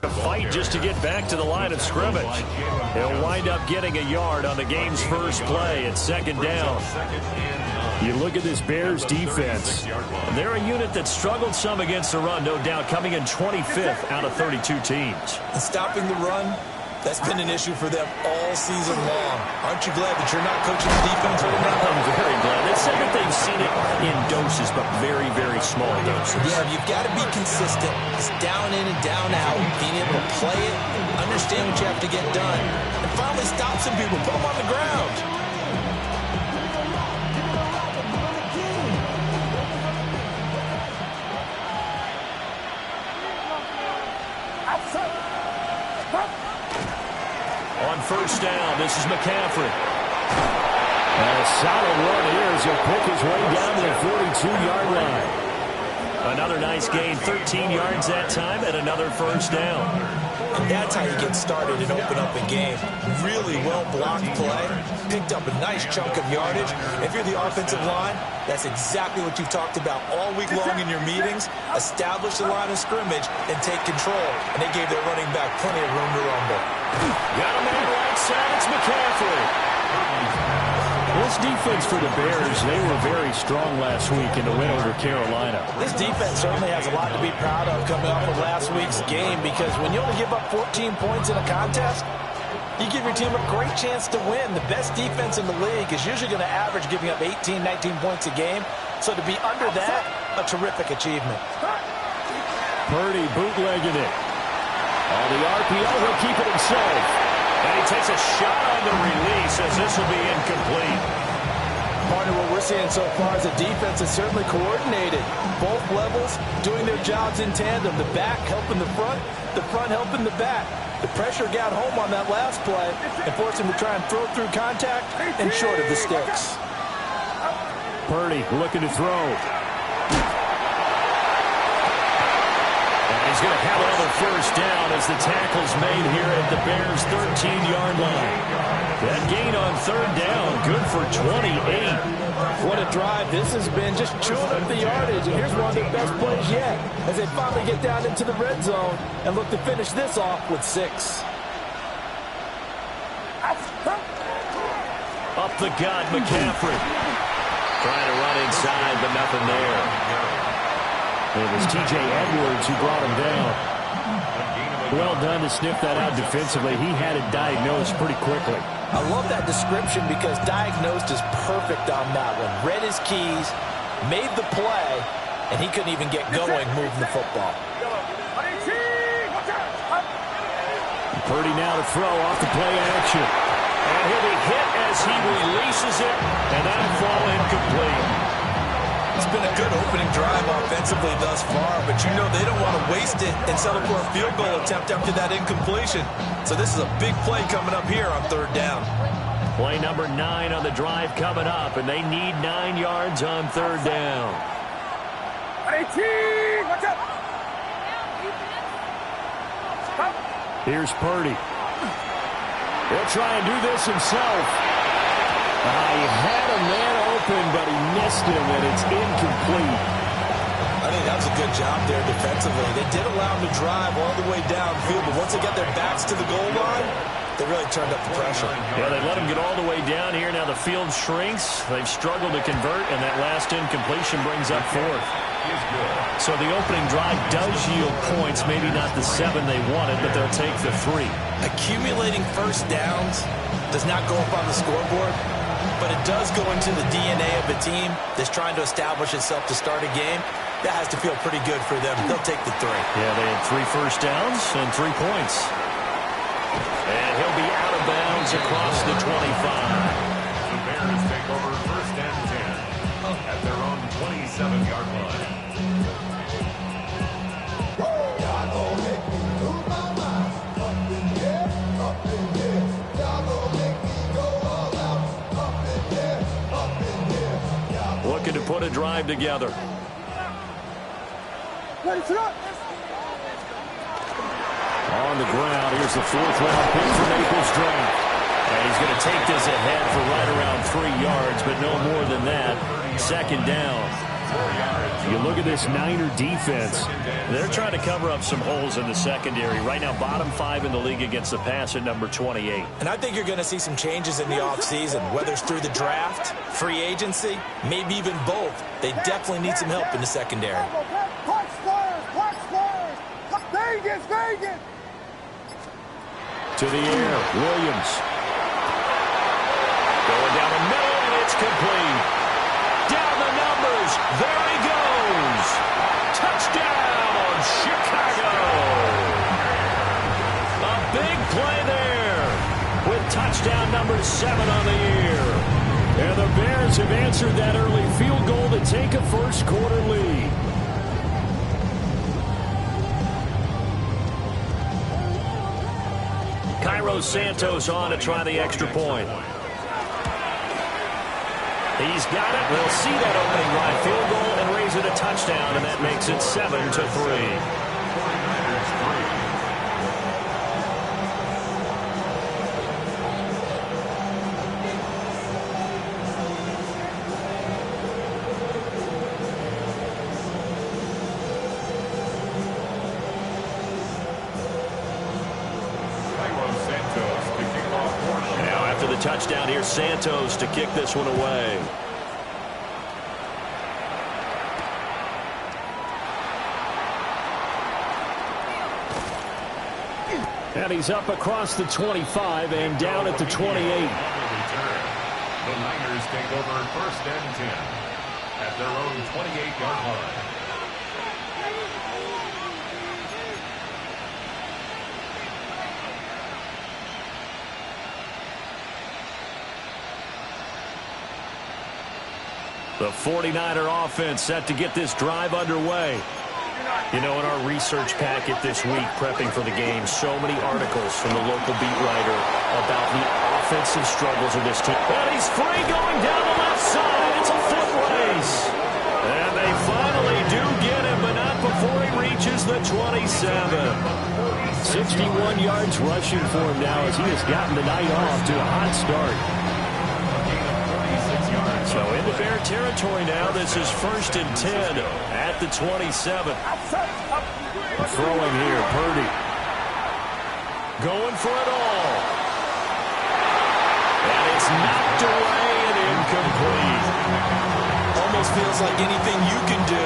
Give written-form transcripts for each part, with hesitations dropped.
A fight just to get back to the line of scrimmage. He'll wind up getting a yard on the game's first play at second down. You look at this Bears defense. They're a unit that struggled some against the run, no doubt, coming in 25th out of 32 teams. And stopping the run, that's been an issue for them all season long. Aren't you glad that you're not coaching the defense right now? I'm very glad. They said that they've seen it in doses, but very, very small doses. Yeah, you've got to be consistent. It's down in and down out. Being able to play it, understand what you have to get done, and finally stop some people, put them on the ground. On first down, this is McCaffrey. And a solid run here as he'll pick his way down to the 42-yard line. Another nice gain, 13 yards that time, and another first down. And that's how you get started and open up a game. Really well-blocked play, picked up a nice chunk of yardage. If you're the offensive line, that's exactly what you've talked about all week long in your meetings. Establish the line of scrimmage and take control. And they gave their running back plenty of room to rumble. Got a man right side, it's McCaffrey. This defense for the Bears, they were very strong last week in the win over Carolina. This defense certainly has a lot to be proud of coming off of last week's game, because when you only give up 14 points in a contest, you give your team a great chance to win. The best defense in the league is usually going to average giving up 18, 19 points a game. So to be under that, a terrific achievement. Purdy bootlegging it. On the RPO, he'll keep it himself. And he takes a shot on the release as this will be incomplete. Part of what we're seeing so far is the defense is certainly coordinated. Both levels doing their jobs in tandem. The back helping the front helping the back. The pressure got home on that last play and forced him to try and throw through contact and short of the sticks. Purdy looking to throw. He's going to have another first down as the tackle's made here at the Bears' 13-yard line. That gain on third down, good for 28. What a drive this has been, just chewing up the yardage. And here's one of their best plays yet as they finally get down into the red zone and look to finish this off with 6. Up the gut, McCaffrey. Trying to run inside, but nothing there. It was T.J. Edwards who brought him down. Well done to sniff that out defensively. He had it diagnosed pretty quickly. I love that description because diagnosed is perfect on that one. Read his keys, made the play, and he couldn't even get going moving the football. Purdy now to throw off the play action. And he'll be hit as he releases it, and that'll fall incomplete. It's been a good opening drive offensively thus far, but you know they don't want to waste it and settle for a field goal attempt after that incompletion. So this is a big play coming up here on third down. Play number 9 on the drive coming up, and they need 9 yards on third down. 18, watch out. Here's Purdy. He'll try and do this himself. He had a man open, but he missed him, and it's incomplete. I think that was a good job there defensively. They did allow him to drive all the way downfield, but once they got their backs to the goal line, they really turned up the pressure. Yeah, they let him get all the way down here. Now the field shrinks. They've struggled to convert, and that last incompletion brings up 4th. So the opening drive does yield points, maybe not the 7 they wanted, but they'll take the 3. Accumulating first downs does not go up on the scoreboard, but it does go into the DNA of a team that's trying to establish itself to start a game. That has to feel pretty good for them. They'll take the 3. Yeah, they had 3 first downs and 3 points. And he'll be out of bounds across the 25. The Bears take over first and 10 at their own 27-yard line. Looking to put a drive together. On the ground, here's the 4th-round pick for Naples draft. And he's going to take this ahead for right around 3 yards, but no more than that. Second down. You look at this Niner defense. They're trying to cover up some holes in the secondary. Right now, bottom 5 in the league against the pass at number 28. And I think you're going to see some changes in the offseason, whether it's through the draft, free agency, maybe even both. They definitely need some help in the secondary. Vegas! To the air, Williams. Going down the middle, and it's complete. Down the numbers. There he goes. Touchdown, Chicago. A big play there with touchdown number 7 on the year. And the Bears have answered that early field goal to take a first-quarter lead. Cairo Santos on to try the extra point. He's got it. We'll see that opening drive field goal and raise it a touchdown, and that makes it 7-3. Touchdown here, Santos to kick this one away. And he's up across the 25 and down at the 28. The Niners take over 1st and 10 at their own 28-yard line. The 49er offense set to get this drive underway. You know, in our research packet this week, prepping for the game, so many articles from the local beat writer about the offensive struggles of this team. And he's free going down the left side. It's a foot race. And they finally do get him, but not before he reaches the 27. 61 yards rushing for him now as he has gotten the night off to a hot start. So into Bear territory now. This is 1st and 10 at the 27. Throwing here, Purdy. Going for it all. And it's knocked away and incomplete. Almost feels like anything you can do,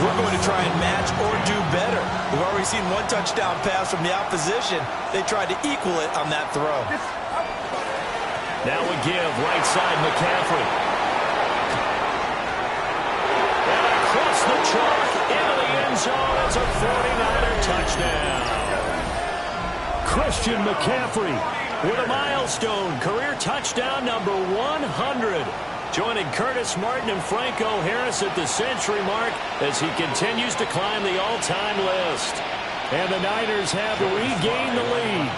we're going to try and match or do better. We've already seen one touchdown pass from the opposition. They tried to equal it on that throw. Now we give right side McCaffrey. The truck into the end zone. It's a 49er touchdown. Christian McCaffrey with a milestone career touchdown number 100. Joining Curtis Martin and Franco Harris at the century mark as he continues to climb the all-time list. And the Niners have regained the lead.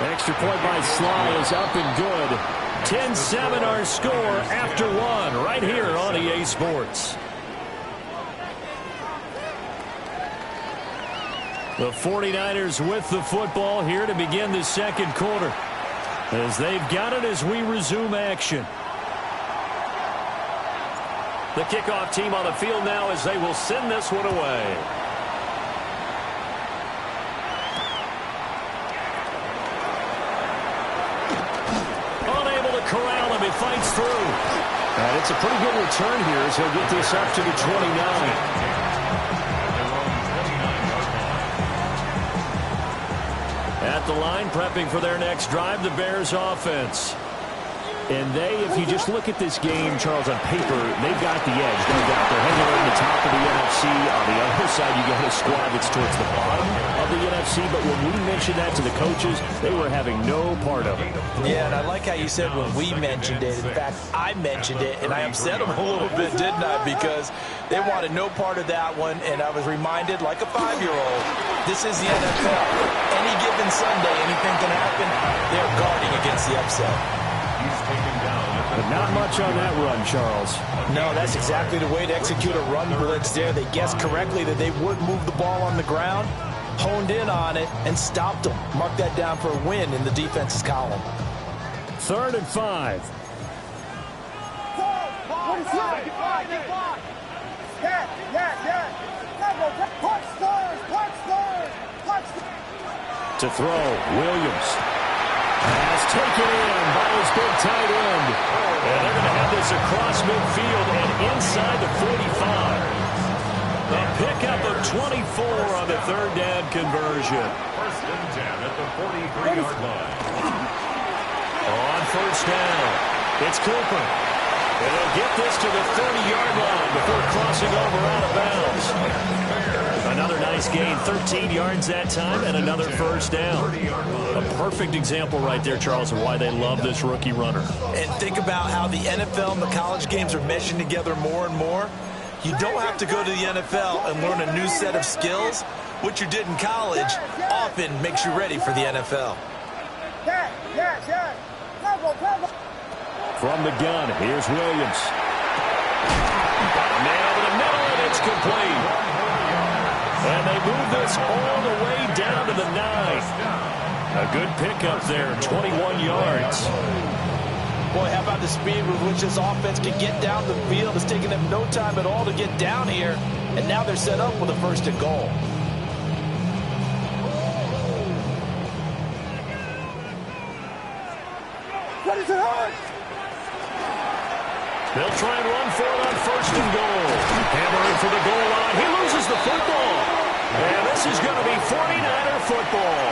Extra point by Sly is up and good. 10-7 our score after 1 right here on EA Sports. The 49ers with the football here to begin the second quarter. As they've got it as we resume action. The kickoff team on the field now as they will send this one away. Corral him, he fights through. And it's a pretty good return here as he'll get this up to the 29. At the line, prepping for their next drive, the Bears offense. And they, if you just look at this game, Charles, on paper, they've got the edge, no doubt. They're hanging on the top of the NFC. On the other side, you got a squad that's towards the bottom of the NFC. But when we mentioned that to the coaches, they were having no part of it. Yeah, and I like how you said when we mentioned it. In fact, I mentioned it, and I upset them a little bit, didn't I? Because they wanted no part of that one, and I was reminded, like a 5-year-old, this is the NFL. Any given Sunday, anything can happen. They're guarding against the upset. But not much on that run, Charles. No, that's exactly the way to execute a run blitz there. They guessed correctly that they would move the ball on the ground, honed in on it, and stopped them. Mark that down for a win in the defense's column. 3rd and 5. To throw, Williams has taken in by his big tight end. And they're going to have this across midfield and inside the 45. A pickup of 24 on the 3rd down conversion. 1st and 10 at the 43-yard line. On 1st down, it's Cooper. And they'll get this to the 30-yard line before crossing over out of bounds. Another nice gain, 13 yards that time, and another 1st down. A perfect example right there, Charles, of why they love this rookie runner. And think about how the NFL and the college games are meshing together more and more. You don't have to go to the NFL and learn a new set of skills. What you did in college often makes you ready for the NFL. From the gun, here's Williams. Man over the middle, and it's complete. And they move this all the way down to the 9. A good pickup there, 21 yards. Boy, how about the speed with which this offense can get down the field? It's taking them no time at all to get down here. And now they're set up with a 1st and goal. What is it on? They'll try and run for it on 1st and goal. Hammering for the goal line. He loses the football. And this is going to be 49er football.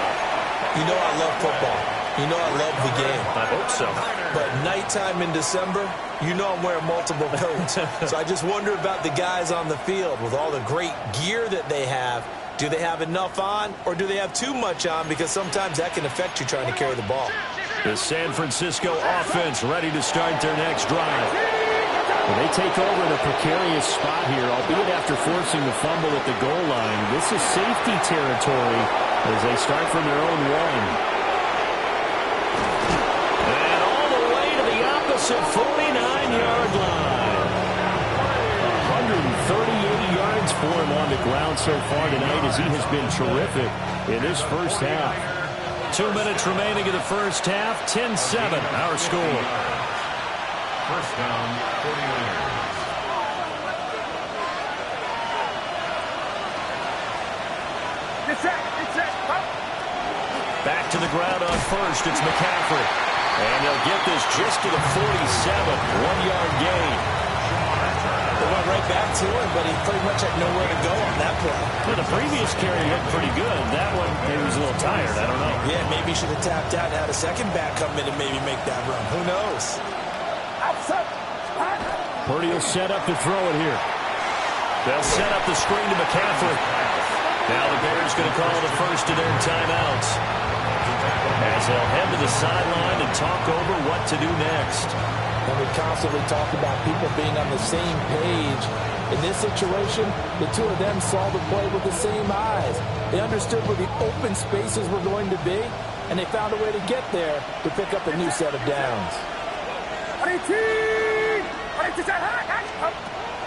You know I love football. You know I love the game. I hope so. But nighttime in December, you know I'm wearing multiple coats. So I just wonder about the guys on the field with all the great gear that they have. Do they have enough on, or do they have too much on? Because sometimes that can affect you trying to carry the ball. The San Francisco offense ready to start their next drive. Well, they take over in a precarious spot here, albeit after forcing the fumble at the goal line. This is safety territory as they start from their own 1. And all the way to the opposite 49-yard line. 138 yards for him on the ground so far tonight as he has been terrific in this 1st half. 2 minutes remaining in the 1st half. 10-7, our score. 1st down, 49ers. Back to the ground on 1st. It's McCaffrey. And they'll get this just to the 47. 1-yard gain. They went right back to him, but he pretty much had nowhere to go on that play. Well, the previous carry looked pretty good. That one, he was a little tired. I don't know. Yeah, maybe he should have tapped out and had a second back come in and maybe make that run. Who knows? Purdy will set up to throw it here. They'll set up the screen to McCaffrey. Now the Bears going to call the first of their timeouts as they'll head to the sideline and talk over what to do next. And we constantly talk about people being on the same page. In this situation, the two of them saw the play with the same eyes. They understood where the open spaces were going to be, and they found a way to get there to pick up a new set of downs.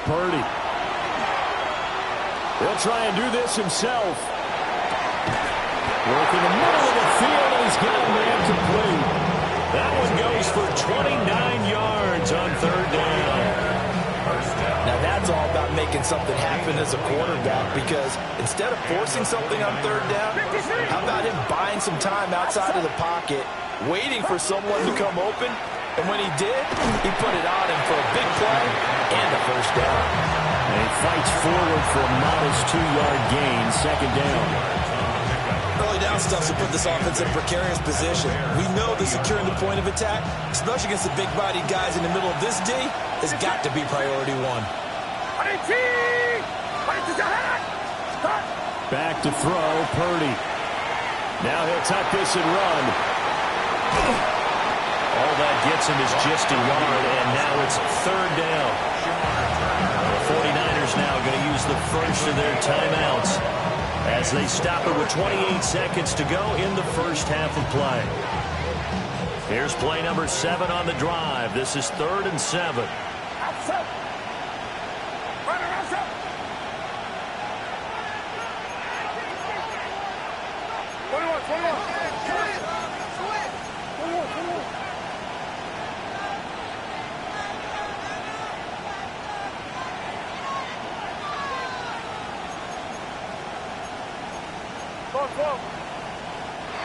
Purdy. He'll try and do this himself. Work in the middle of the field, and he's got a man complete. That one goes for 29 yards on 3rd down. Now that's all about making something happen as a quarterback, because instead of forcing something on 3rd down, how about him buying some time outside of the pocket, waiting for someone to come open, and when he did, he put it on him for a big play and a 1st down. And he fights forward for a modest 2-yard gain, 2nd down. Early down stuff to put this offense in a precarious position. We know the securing the point of attack, especially against the big-bodied guys in the middle of this D, has got to be priority 1. Back to throw, Purdy. Now he'll tuck this and run. All that gets him is just a yard, and now it's 3rd down. The 49ers now going to use the first of their timeouts as they stop it with 28 seconds to go in the 1st half of play. Here's play number 7 on the drive. This is 3rd and 7.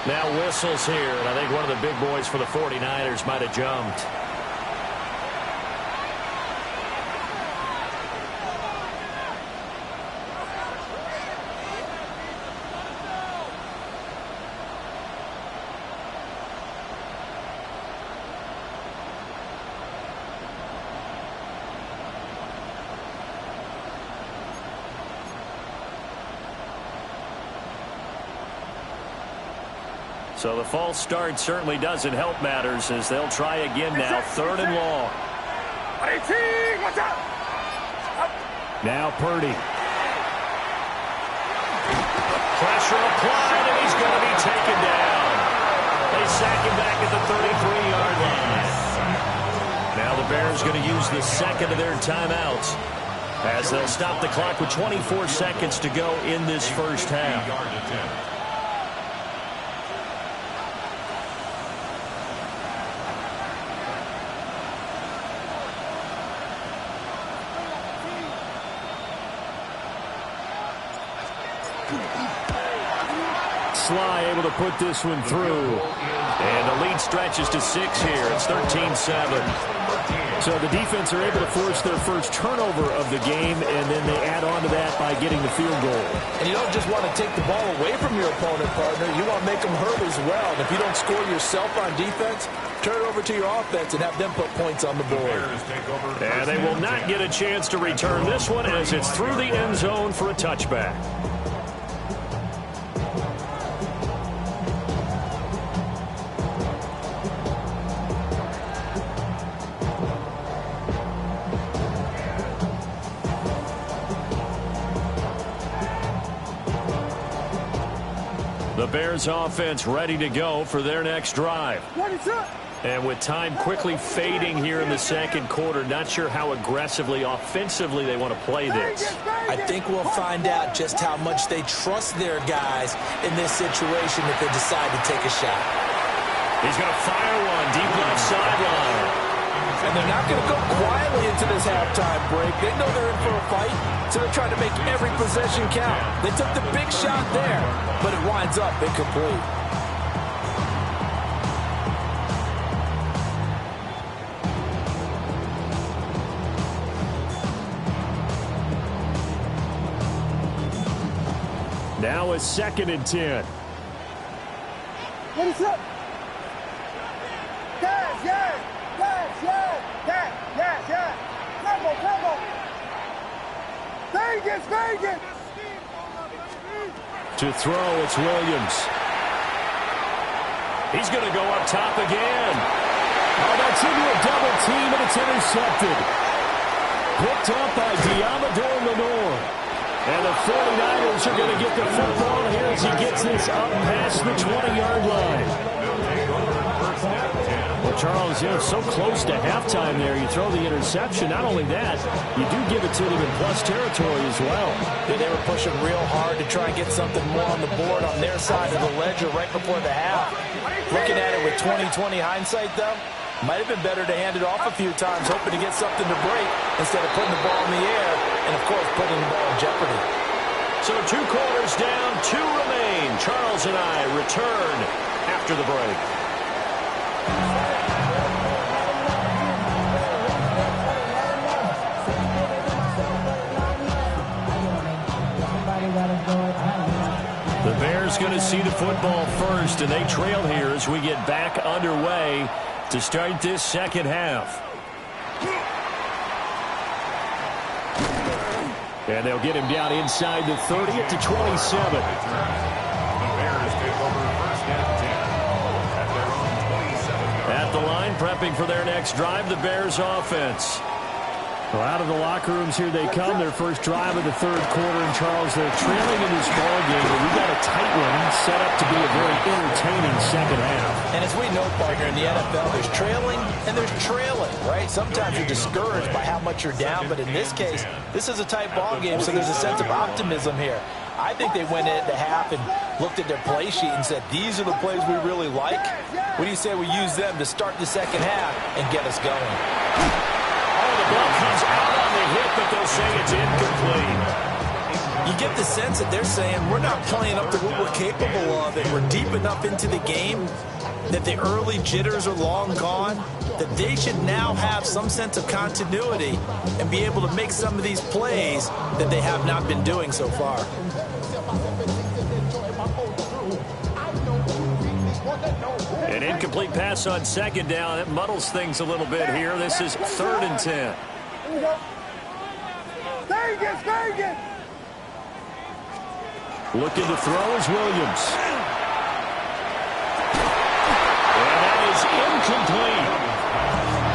Now whistles here, and I think one of the big boys for the 49ers might have jumped. So the false start certainly doesn't help matters as they'll try again now. 3rd and long. Now Purdy. Pressure applied, and he's going to be taken down. They sack him back at the 33-yard line. Now the Bears going to use the second of their timeouts as they'll stop the clock with 24 seconds to go in this first half. Sly able to put this one through. And the lead stretches to 6 here. It's 13-7. So the defense are able to force their first turnover of the game, and then they add on to that by getting the field goal. And you don't just want to take the ball away from your opponent, partner. You want to make them hurt as well. And if you don't score yourself on defense, turn it over to your offense and have them put points on the board. And they will not get a chance to return this one as it's through the end zone for a touchback. The Bears offense ready to go for their next drive. And with time quickly fading here in the second quarter, not sure how aggressively, offensively they want to play this. I think we'll find out just how much they trust their guys in this situation if they decide to take a shot. He's going to fire one deep left sideline. And they're not going to go quietly into this halftime break. They know they're in for a fight, so they're trying to make every possession count. They took the big shot there, but it winds up incomplete. Now a 2nd and 10. What is up? Vegas! To throw, it's Williams. He's going to go up top again. Oh, that's into a double team, and it's intercepted. Picked up by Diamador Lenore. And the 49ers are going to get the football here as he gets this up past the 20-yard line. Well, Charles, so close to halftime there. You throw the interception. Not only that, you do give it to them in plus territory as well. Yeah, they were pushing real hard to try and get something more on the board on their side of the ledger right before the half. Looking at it with 20/20 hindsight, though, might have been better to hand it off a few times, hoping to get something to break instead of putting the ball in the air and, of course, putting the ball in jeopardy. So 2 quarters down, 2 remain. Charles and I return after the break. The Bears going to see the football first, and they trail here as we get back underway to start this second half. And they'll get him down inside the 30 at the 27. The Bears take over 1st and 10 at their own 27-yard line. At the line, prepping for their next drive, the Bears offense. Well, out of the locker rooms here they come. Their first drive of the 3rd quarter. And Charles, they're trailing in this ball game, but we got a tight one set up to be a very entertaining second half. And as we know, partner, in the NFL, there's trailing and there's trailing, right? Sometimes you're discouraged by how much you're down, but in this case, this is a tight ball game, so there's a sense of optimism here. I think they went into half and looked at their play sheet and said, these are the plays we really like. What do you say we use them to start the second half and get us going? The ball comes out on the hit, but they'll say it's incomplete. You get the sense that they're saying we're not playing up to what we're capable of, and we're deep enough into the game that the early jitters are long gone, that they should now have some sense of continuity and be able to make some of these plays that they have not been doing so far. An incomplete pass on second down. It muddles things a little bit here. This is 3rd and 10. Looking to throw is Williams. And that is incomplete.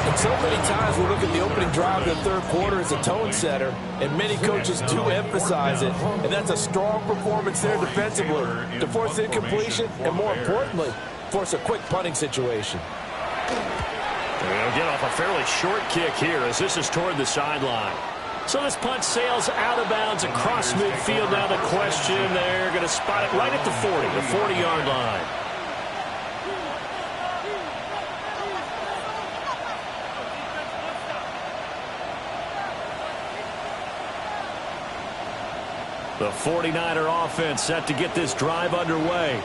And so many times we look at the opening drive of the third quarter as a tone setter, and many coaches do emphasize it, and that's a strong performance there defensively to force incompletion and, more importantly, force a quick punting situation. They'll get off a fairly short kick here as this is toward the sideline. So this punt sails out of bounds across midfield. Now the question, they're going to spot it right at the 40, the 40-yard line. The 49er offense set to get this drive underway.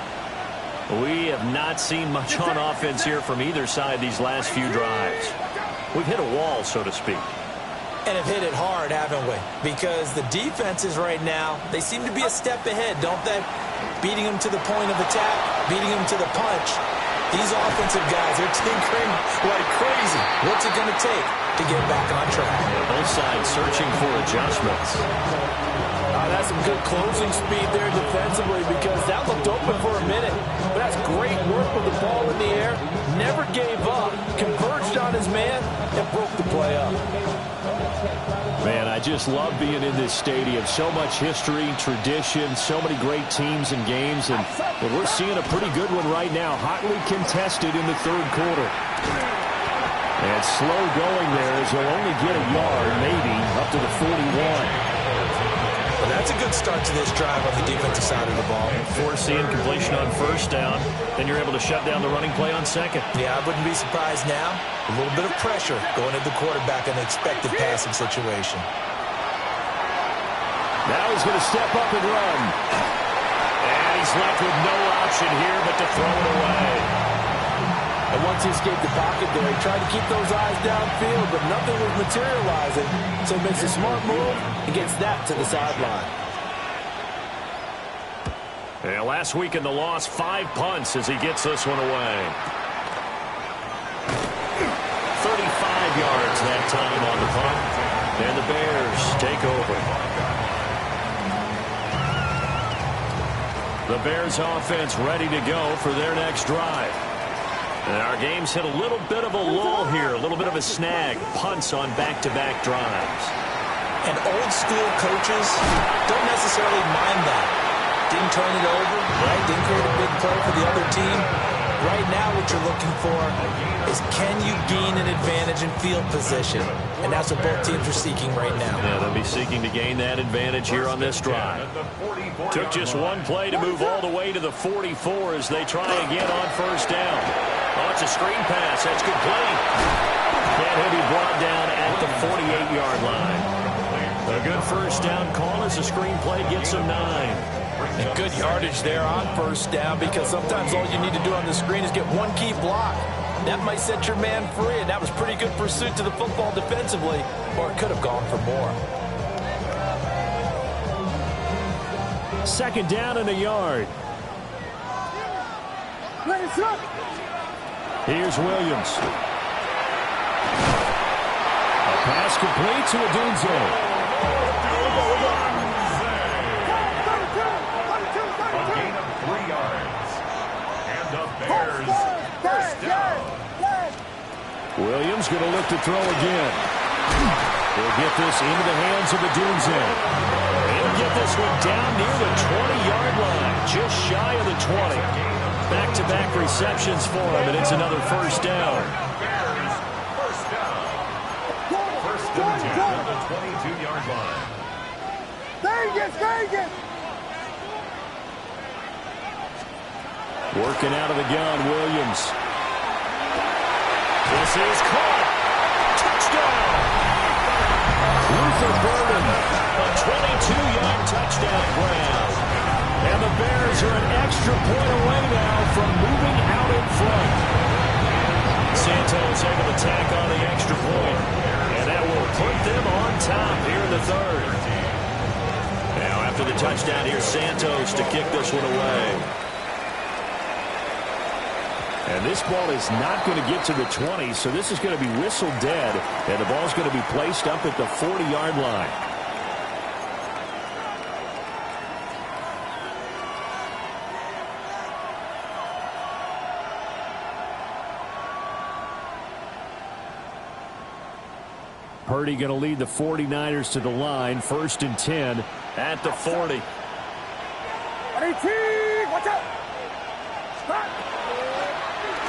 We have not seen much on offense here from either side these last few drives. We've hit a wall, so to speak. And have hit it hard, haven't we? Because the defenses right now, they seem to be a step ahead, don't they? Beating them to the point of attack, beating them to the punch. These offensive guys, they're tinkering like crazy. What's it going to take to get back on track? Yeah, both sides searching for adjustments. That's some good closing speed there defensively, because that looked open for a minute. But that's great work with the ball in the air. Never gave up, converged on his man, and broke the play up. Man, I just love being in this stadium. So much history, tradition, so many great teams and games. And we're seeing a pretty good one right now. Hotly contested in the third quarter. And slow going there as he'll only get a yard, maybe, up to the 41. Well, that's a good start to this drive on the defensive side of the ball. Force the incompletion on first down. Then you're able to shut down the running play on second. Yeah, I wouldn't be surprised now. A little bit of pressure going at the quarterback in an expected passing situation. Now he's going to step up and run. And he's left with no option here but to throw it away. And once he escaped the pocket there, he tried to keep those eyes downfield, but nothing was materializing. So he makes a smart move and gets that to the sideline. Yeah, last week in the loss, 5 punts as he gets this one away. 35 yards that time on the punt. And the Bears take over. The Bears offense ready to go for their next drive. And our game's hit a little bit of a lull here, a little bit of a snag. Punts on back-to-back drives. And old-school coaches don't necessarily mind that. Didn't turn it over, right? Didn't create a big play for the other team. Right now what you're looking for is, can you gain an advantage in field position? And that's what both teams are seeking right now. Yeah, they'll be seeking to gain that advantage here on this drive. Took just one play to move all the way to the 44 as they try again on first down. Oh, it's a screen pass. That's complete. And he'll be brought down at the 48-yard line. A good first down call as the screen play gets him 9. And good yardage there on first down, because sometimes all you need to do on the screen is get one key block. That might set your man free, and that was pretty good pursuit to the football defensively, or it could have gone for more. Second down and a yard. Here's Williams. A pass complete to Odunze. A gain of 3 yards. And the Bears first down. Williams going to look to throw again. He'll get this into the hands of Odunze. He'll get this one down near the 20-yard line, just shy of the 20. Back-to-back receptions for him, and it's another first down. Bears first down. First and 10 on the 22-yard line. Vegas! Working out of the gun, Williams. This is caught. Touchdown! Luther Burden, a 22-yard touchdown grab. And the Bears are an extra point away now from moving out in front. Santos able to tack on the extra point. And that will put them on top here in the third. Now after the touchdown, here's Santos to kick this one away. And this ball is not going to get to the 20, so this is going to be whistled dead. And the ball's going to be placed up at the 40-yard line. Purdy going to lead the 49ers to the line. 1st and 10 at the 40. Watch out! Stop!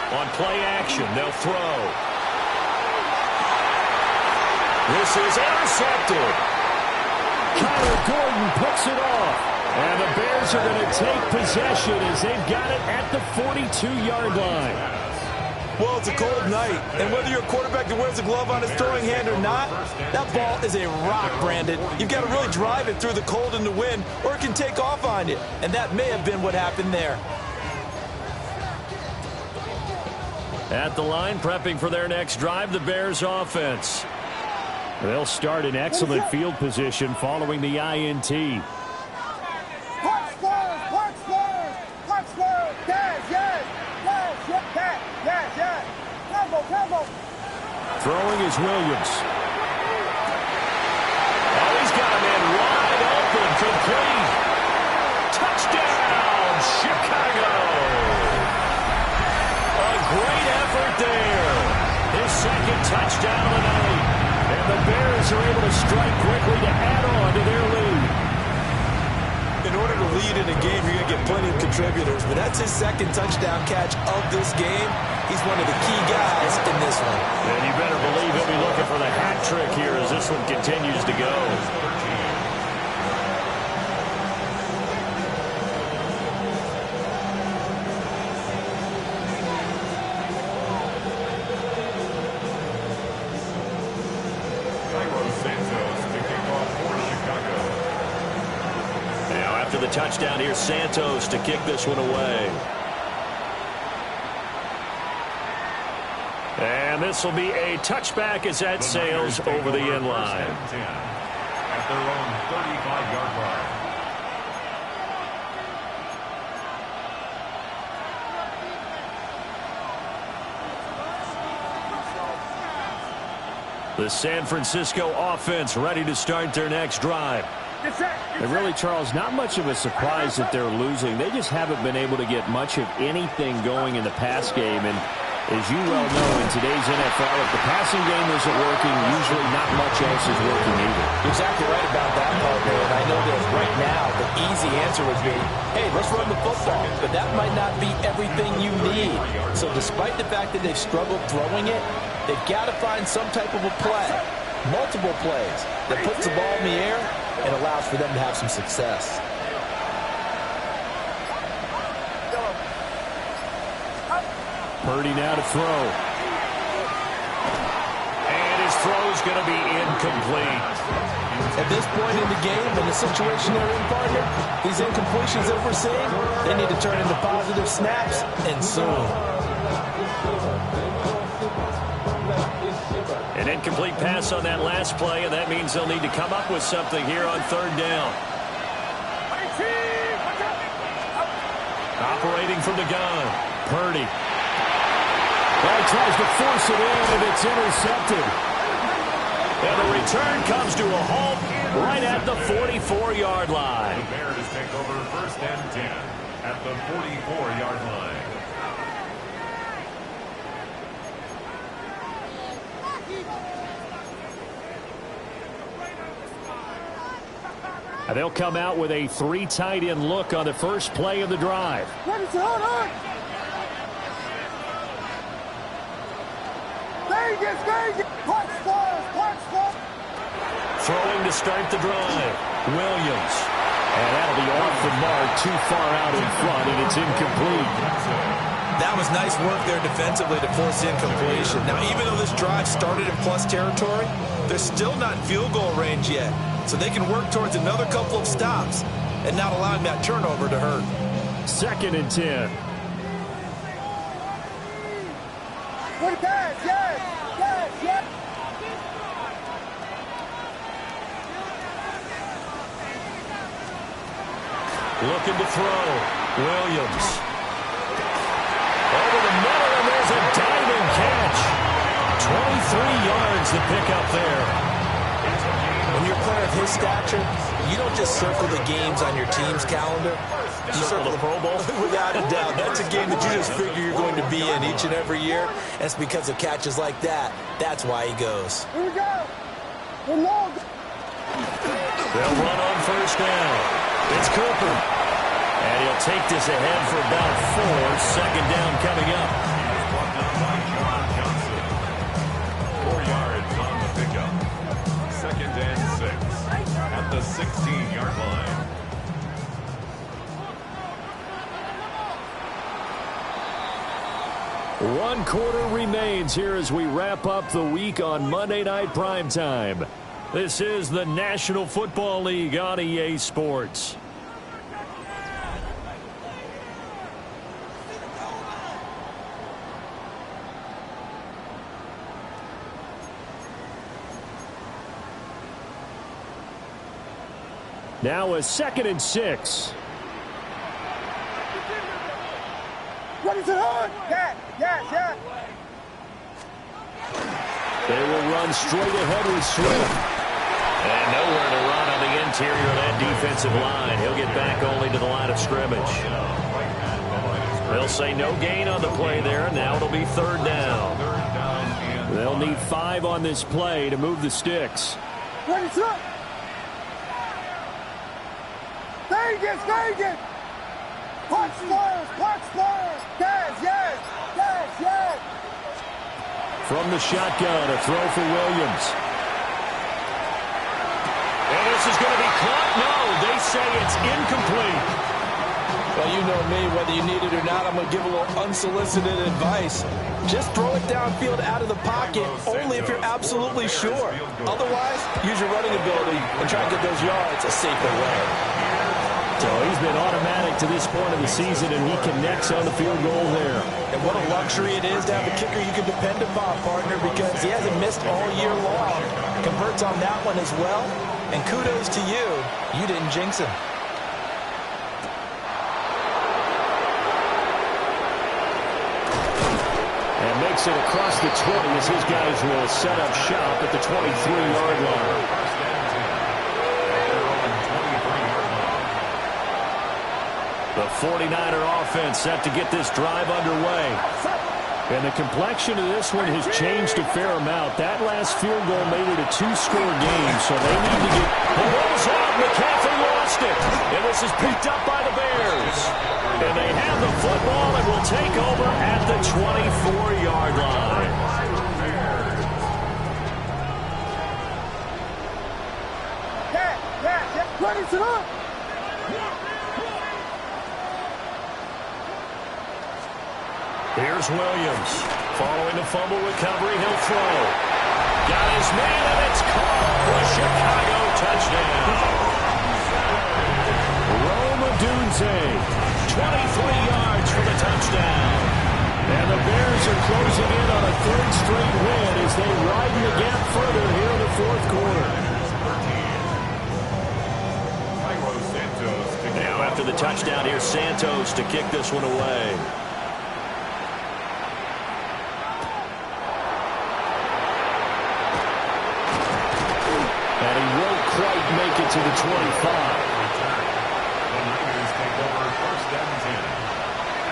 On play action, they'll throw. This is intercepted. Kyler Gordon picks it off. And the Bears are going to take possession as they've got it at the 42-yard line. Well, it's a cold night, and whether you're a quarterback that wears a glove on his throwing hand or not, that ball is a rock, Brandon. You've got to really drive it through the cold and the wind, or it can take off on you. And that may have been what happened there. At the line, prepping for their next drive, the Bears offense. They'll start in excellent field position following the INT. Throwing is Williams. Oh, he's got a man wide open, complete. Touchdown, Chicago. A great effort there. His second touchdown of the night. And the Bears are able to strike quickly to add on to their lead. In order to lead in a game, you're going to get plenty of contributors, but that's his second touchdown catch of this game. He's one of the key guys in this one. And you better believe he'll be looking for the hat trick here as this one continues to go. Now after the touchdown, here's Santos to kick this one away. And this will be a touchback as that sails over the end line. At their own 35-yard line. The San Francisco offense ready to start their next drive. And really, Charles, not much of a surprise that they're losing. They just haven't been able to get much of anything going in the pass game. And as you well know, in today's NFL, if the passing game isn't working, usually not much else is working either. Exactly right about that, partner. And I know that right now the easy answer would be, hey, let's run the football. But that might not be everything you need. So despite the fact that they've struggled throwing it, they've got to find some type of a play, multiple plays, that puts the ball in the air and allows for them to have some success. Purdy now to throw. And his throw's going to be incomplete. At this point in the game, in the situation they're in, partner, these incompletions that we're seeing, they need to turn into positive snaps, and soon. An incomplete pass on that last play, and that means they'll need to come up with something here on third down. Operating from the gun, Purdy. Well, he tries to force it in, and it's intercepted. And the return comes to a halt right at the 44-yard line. The Bears take over 1st and 10 at the 44-yard line. And they'll come out with a 3 tight end look on the first play of the drive. Hold on! Throwing to start the drive. Williams. And that'll be off the mark, too far out in front, and it's incomplete. That was nice work there defensively to force incompletion. Now, even though this drive started in plus territory, they're still not in field goal range yet. so they can work towards another couple of stops and not allowing that turnover to hurt. 2nd and 10. Good pass, yes, yes, yes. Looking to throw. Williams. Over the middle, and there's a diving catch. 23 yards to pick up there. When you're a player of his stature, you don't just circle the games on your team's calendar. You circle the Pro Bowl. Without a doubt. That's a game that you just figure you're going to be in each and every year. And it's because of catches like that. That's why he goes. Here we go. We're long. They'll run on 1st down. It's Cooper. And he'll take this ahead for about 4. 2nd down coming up. 4 yards on the pickup. 2nd and 6 at the 16-yard line. One quarter remains here as we wrap up the week on Monday Night Primetime. This is the National Football League on EA Sports. Now a 2nd and 6. What is it on? Yes, yes, yes. They will run straight ahead with Swift. And nowhere to run on the interior of that defensive line. He'll get back only to the line of scrimmage. They'll say no gain on the play there. Now it'll be 3rd down. They'll need 5 on this play to move the sticks. What is up? Vegas, Vegas. Punch first, punch first. Yes, yes, yes, yes. From the shotgun, a throw for Williams. And this is going to be caught. No, they say it's incomplete. Well, you know me, whether you need it or not, I'm going to give a little unsolicited advice. Just throw it downfield out of the pocket, only if you're absolutely sure. Otherwise, use your running ability and try and get those yards a safer way. So he's been automatic to this point of the season, and he connects on the field goal there. And what a luxury it is to have a kicker you can depend upon, partner, because he hasn't missed all year long. Converts on that one as well. And kudos to you. You didn't jinx him. And makes it across the 20 as his guys will set up shop at the 23-yard line. The 49er offense set to get this drive underway. And the complexion of this one has changed a fair amount. That last field goal made it a 2-score game, so they need to get... The ball's out. McCaffrey lost it. And this is picked up by the Bears. And they have the football and will take over at the 24-yard line. Yeah. What is it up? Here's Williams. Following the fumble recovery, he'll throw. Got his man, and it's caught for a Chicago touchdown. Rome Odunze, 23 yards for the touchdown. And the Bears are closing in on a 3rd straight win as they widen the gap further here in the 4th quarter. Now after the touchdown, here's Santos to kick this one away. Make it to the 25. The Niners take over 1st and 10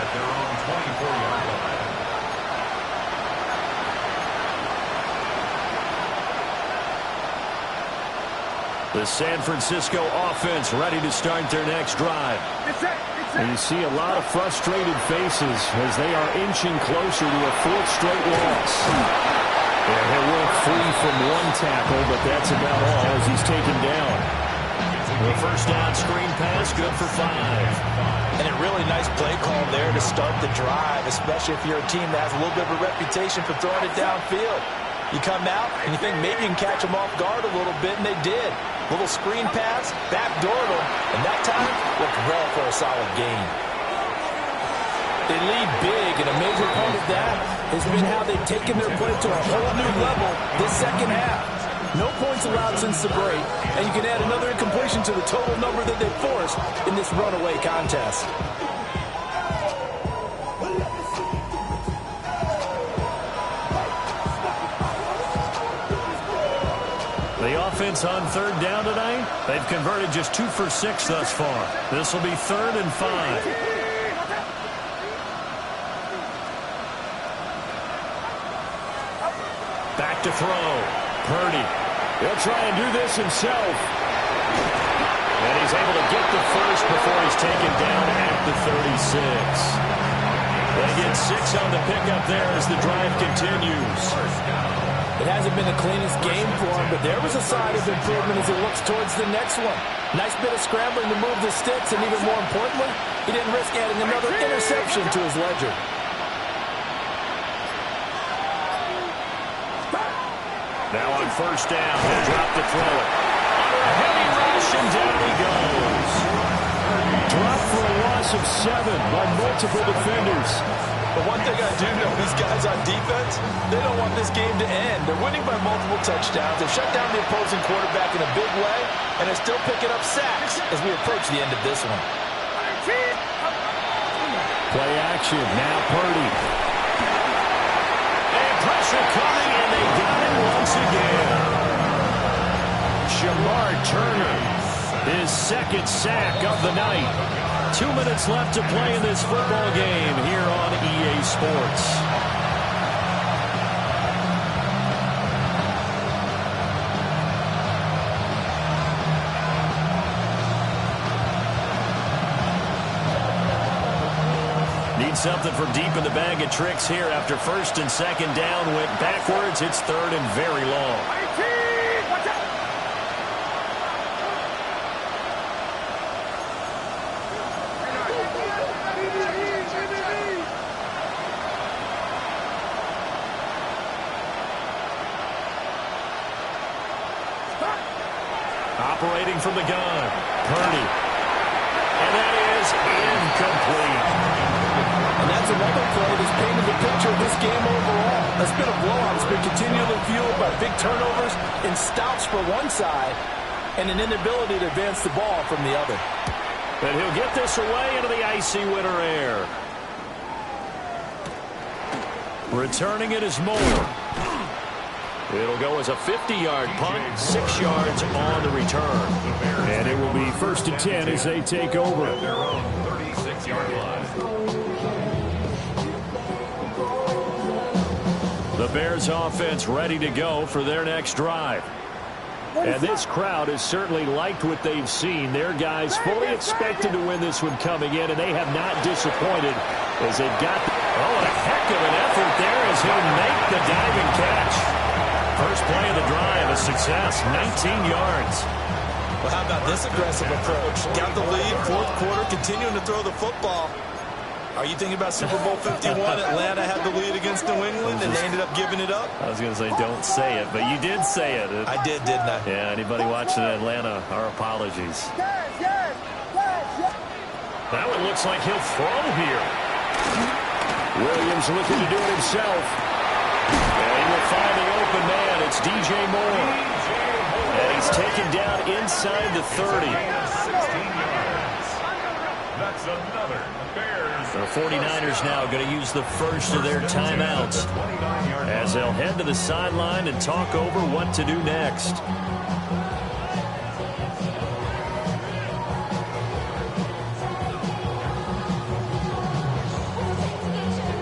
at their own 24-yard line. The San Francisco offense ready to start their next drive. And you see a lot of frustrated faces as they are inching closer to a 4th straight loss. Yeah, he'll work free from one tackle, but that's about all as he's taken down. The 1st down screen pass, good for 5. And a really nice play call there to start the drive, especially if you're a team that has a little bit of a reputation for throwing it downfield. You come out, and you think maybe you can catch them off guard a little bit, and they did. Little screen pass, backdoored them, and that time looked well for a solid gain. They lead big, and a major part of that has been how they've taken their play to a whole new level this second half. No points allowed since the break, and you can add another incompletion to the total number that they forced in this runaway contest. The offense on third down tonight, they've converted just 2 for 6 thus far. This will be 3rd and 5. Back to throw. Purdy. He'll try and do this himself. And he's able to get the first before he's taken down at the 36. They get 6 on the pickup there as the drive continues. It hasn't been the cleanest game for him, but there was a sign of improvement as he looks towards the next one. Nice bit of scrambling to move the sticks, and even more importantly, he didn't risk adding another interception to his ledger. Now on first down, he'll drop to throw it. Under a heavy rush, and down he goes. Dropped for a loss of 7 by multiple defenders. But one thing I do know, these guys on defense, they don't want this game to end. They're winning by multiple touchdowns. They've shut down the opposing quarterback in a big way, and they're still picking up sacks as we approach the end of this one. Play action, now Purdy. And pressure coming, and they got it once again. Shamar Turner, his 2nd sack of the night. 2 minutes left to play in this football game here on EA Sports. Need something from deep in the bag of tricks here after 1st and 2nd down went backwards. It's 3rd and very long. Operating from the gun, Purdy. And that is incomplete. And that's another play that's painted the picture of this game overall. That's been a blowout. It's been continually fueled by big turnovers and stops for one side and an inability to advance the ball from the other. And he'll get this away into the icy winter air. Returning it is Moore. It'll go as a 50-yard punt, 6 yards on the return. And it will be 1st and 10 as they take over. Their own 36-yard line. The Bears offense ready to go for their next drive. And this crowd has certainly liked what they've seen. Their guys fully expected to win this one coming in, and they have not disappointed as they've got... Oh, a heck of an effort there as he'll make the diving catch. First play of the drive, a success, 19 yards. Well, how about this aggressive approach? Got the lead, 4th quarter, continuing to throw the football. Are you thinking about Super Bowl 51? Atlanta had the lead against New England, and they ended up giving it up? I was going to say don't say it, but you did say it. I did, didn't I? Yeah, anybody watching Atlanta, our apologies. That one looks like he'll throw here. Williams looking to do it himself. And he will find the open man. It's DJ Moore. And he's taken down inside the 30. 16 yards. That's another Bears. The 49ers now going to use the first of their timeouts as they'll head to the sideline and talk over what to do next.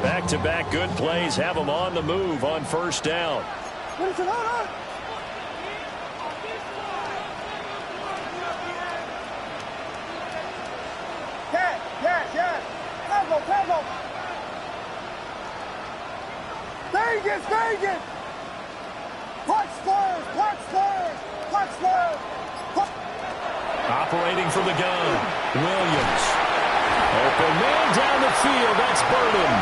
Back-to-back good plays have them on the move on first down. Vegas! Watch Spurs! Operating from the gun, Williams. Open man down the field, that's Burden.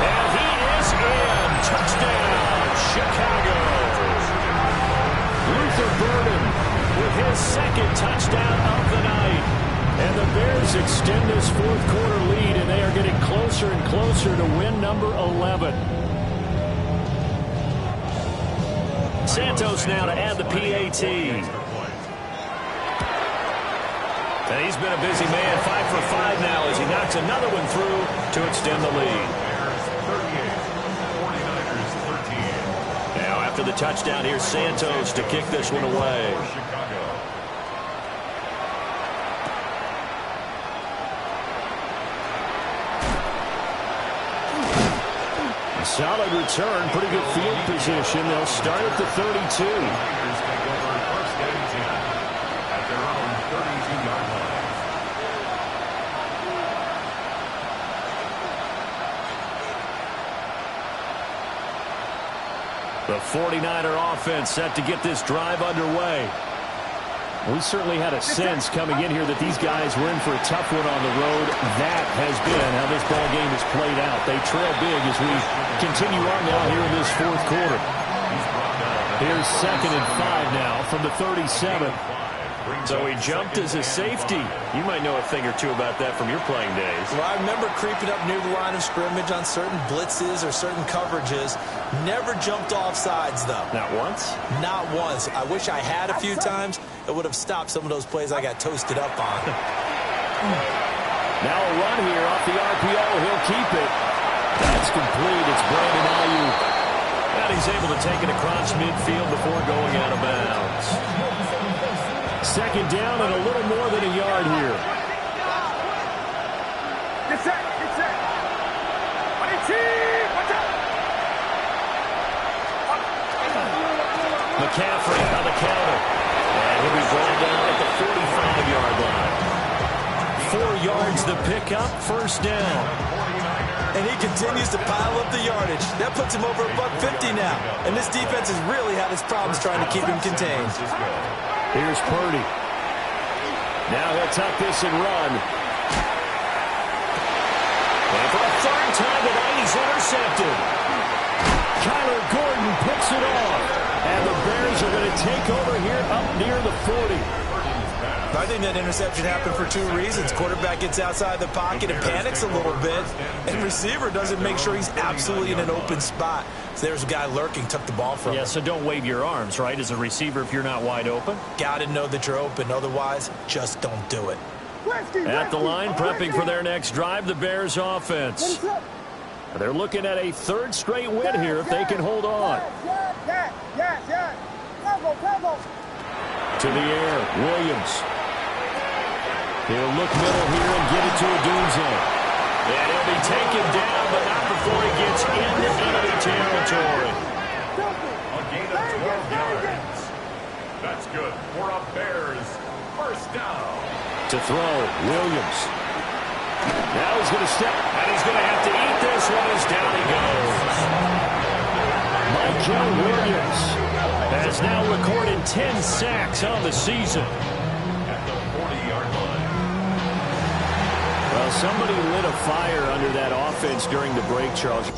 And he is in. Touchdown, Chicago. his second touchdown of the night. And the Bears extend this fourth quarter lead, and they are getting closer and closer to win number 11. Santos now to add the PAT. And he's been a busy man, 5 for 5 now as he knocks another one through to extend the lead. Now after the touchdown, here's Santos to kick this one away. A solid return, pretty good field position. They'll start at the 32. The 49er offense set to get this drive underway. We certainly had a sense coming in here that these guys were in for a tough one on the road. That has been how this ball game has played out. They trail big as we continue on now here in this fourth quarter. Here's 2nd and 5 now from the 37. So he jumped as a safety. You might know a thing or two about that from your playing days. Well, I remember creeping up near the line of scrimmage on certain blitzes or certain coverages. Never jumped off sides, though. Not once? Not once. I wish I had a few times. It would have stopped some of those plays I got toasted up on. Now a run here off the RPO. He'll keep it. That's complete. It's Brandon Ayuk. And he's able to take it across midfield before going out of bounds. 2nd down and a little more than a yard here. Get set, get set. McCaffrey on the counter. And he'll be brought down at the 45-yard line. 4 yards the pickup, 1st down. And he continues to pile up the yardage. That puts him over $150 now. And this defense has really had its problems trying to keep him contained. Here's Purdy. Now he'll tuck this and run. And for a 3rd time tonight, he's intercepted. Kyler Gordon picks it off. And the Bears are going to take over here up near the 40. I think that interception happened for 2 reasons. Quarterback gets outside the pocket and panics a little bit. And receiver doesn't make sure he's absolutely in an open spot. So there's a guy lurking, took the ball from him. Yeah, so don't wave your arms, right, as a receiver if you're not wide open. Got to know that you're open. Otherwise, just don't do it. At the line, prepping for their next drive, the Bears offense. They're looking at a 3rd straight win here if they can hold on. To the air, Williams. He'll look middle here and get it to Odunze. And he'll be taken down, but not before he gets into enemy territory. A gain of 12 yards. That's good for a Bears 1st down. To throw, Williams. Now he's going to step, and he's going to have to eat this one as down he goes. Michael Williams has now recorded 10 sacks on the season. At the 40-yard line. Well, somebody lit a fire under that offense during the break, Charles.